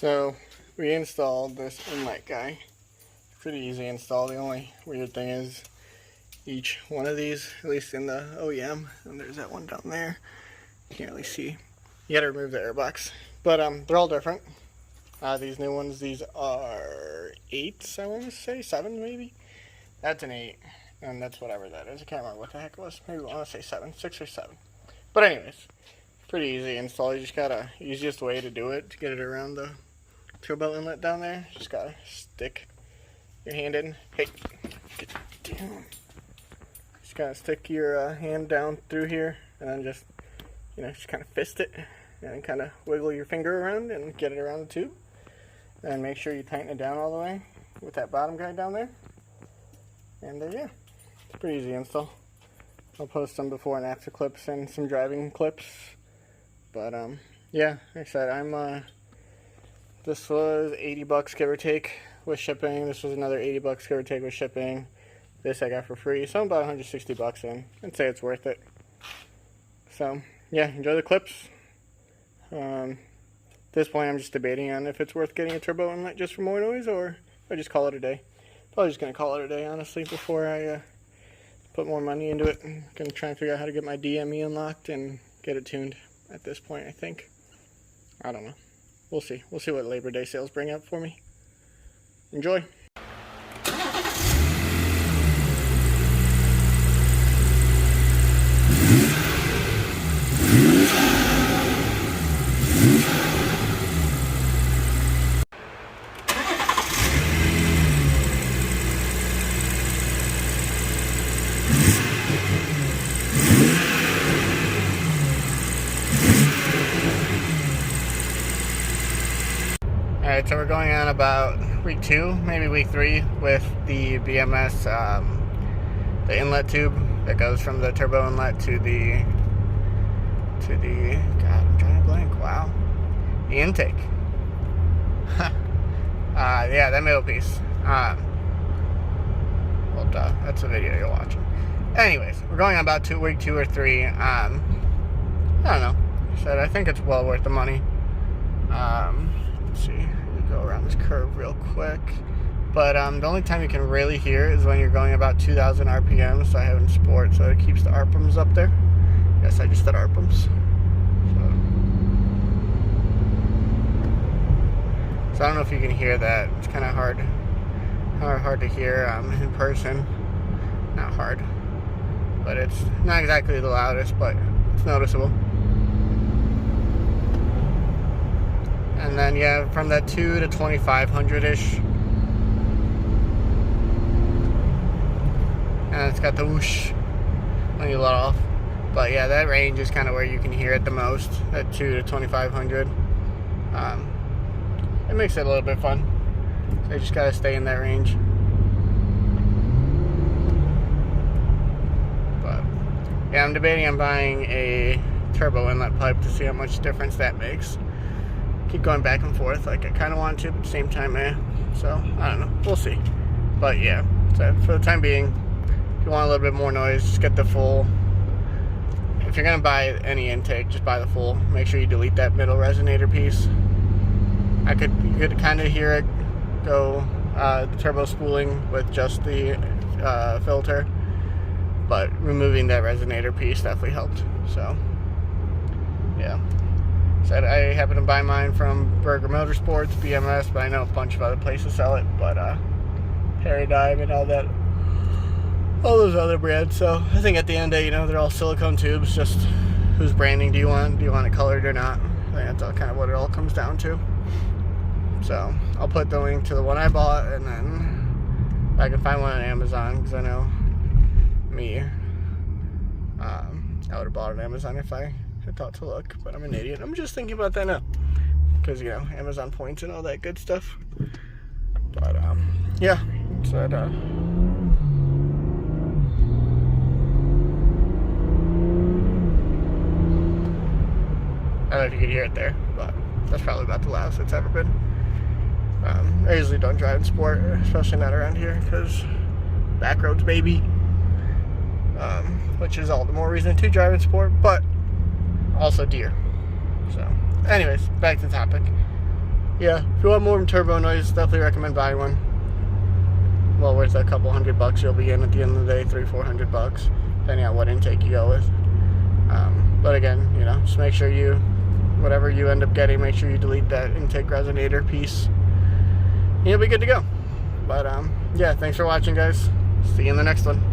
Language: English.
So we installed this inlet guy. Pretty easy install. The only weird thing is each one of these, at least in the OEM, and there's that one down there. You can't really see. You gotta remove the airbox. But they're all different. These new ones, these are 8s, I want to say, 7s maybe. That's an 8, and that's whatever that is. I can't remember what the heck it was. Maybe I want to say 7, 6 or 7. But anyways, pretty easy install. You just gotta, easiest way to do it, to get it around the turbo inlet down there, just gotta stick your hand in. Hey, get down. Just gotta stick your hand down through here, and then just, just kind of fist it, and then kind of wiggle your finger around and get it around the tube. And make sure you tighten it down all the way with that bottom guide down there. And yeah, it's pretty easy install. I'll post some before and after clips and some driving clips. But yeah, like I said, this was 80 bucks give or take with shipping. This was another 80 bucks give or take with shipping. This I got for free, so I'm about 160 bucks in. I'd say it's worth it. So yeah, enjoy the clips. At this point, I'm just debating on if it's worth getting a turbo inlet just for more noise, or I just call it a day. Probably just gonna call it a day, honestly, before I put more money into it. I'm gonna try and figure out how to get my DME unlocked and get it tuned at this point, I think. I don't know. We'll see. We'll see what Labor Day sales bring up for me. Enjoy. Alright, so we're going on about week 2, maybe week 3 with the BMS, the inlet tube that goes from the turbo inlet to the, God, I'm trying to blank, wow, the intake. Yeah, that middle piece. Well, duh, that's the video you're watching. Anyways, we're going on about week 2 or 3. I don't know. I think it's well worth the money. Let's see. Go around this curve real quick. But the only time you can really hear is when you're going about 2,000 RPM. So I have it in sport, so it keeps the RPMs up there. Yes, I just said RPMs. So I don't know if you can hear that. It's kind of hard to hear in person. Not hard, but it's not exactly the loudest, but it's noticeable. And then yeah, from that 2 to 2,500-ish. And it's got the whoosh when you let off. But yeah, that range is kind of where you can hear it the most, at 2 to 2,500. It makes it a little bit fun. So you just gotta stay in that range. But yeah, I'm debating on buying a turbo inlet pipe to see how much difference that makes. Keep going back and forth, like I kind of want to, but at the same time, so I don't know, we'll see. But yeah, so for the time being, if you want a little bit more noise, just get the full. If you're gonna buy any intake, just buy the full. Make sure you delete that middle resonator piece. You could kind of hear it go, the turbo spooling with just the filter, but removing that resonator piece definitely helped. So yeah. Said I happen to buy mine from Burger Motorsports, BMS, but I know a bunch of other places sell it, but Paradigm and all those other brands. So I think at the end of the day, they're all silicone tubes, just whose branding do you want? Do you want it colored or not? I think that's all kind of what it all comes down to. So I'll put the link to the one I bought, and then I can find one on Amazon, because I know me, I would have bought it on Amazon if I thought to look, but I'm an idiot. I'm just thinking about that now, because Amazon points and all that good stuff. But yeah, so I don't know if you could hear it there, but that's probably about the loudest it's ever been. I usually don't drive in sport, especially not around here, because back roads, baby. Which is all the more reason to drive in sport, but also deer. So anyways, back to the topic. yeah, if you want more turbo noise, definitely recommend buying one. Well worth a couple $100 you'll be in at the end of the day, $300-400, depending on what intake you go with. But again, you know, just make sure you, whatever you end up getting, make sure you delete that intake resonator piece. You'll be good to go. But yeah, thanks for watching, guys. See you in the next one.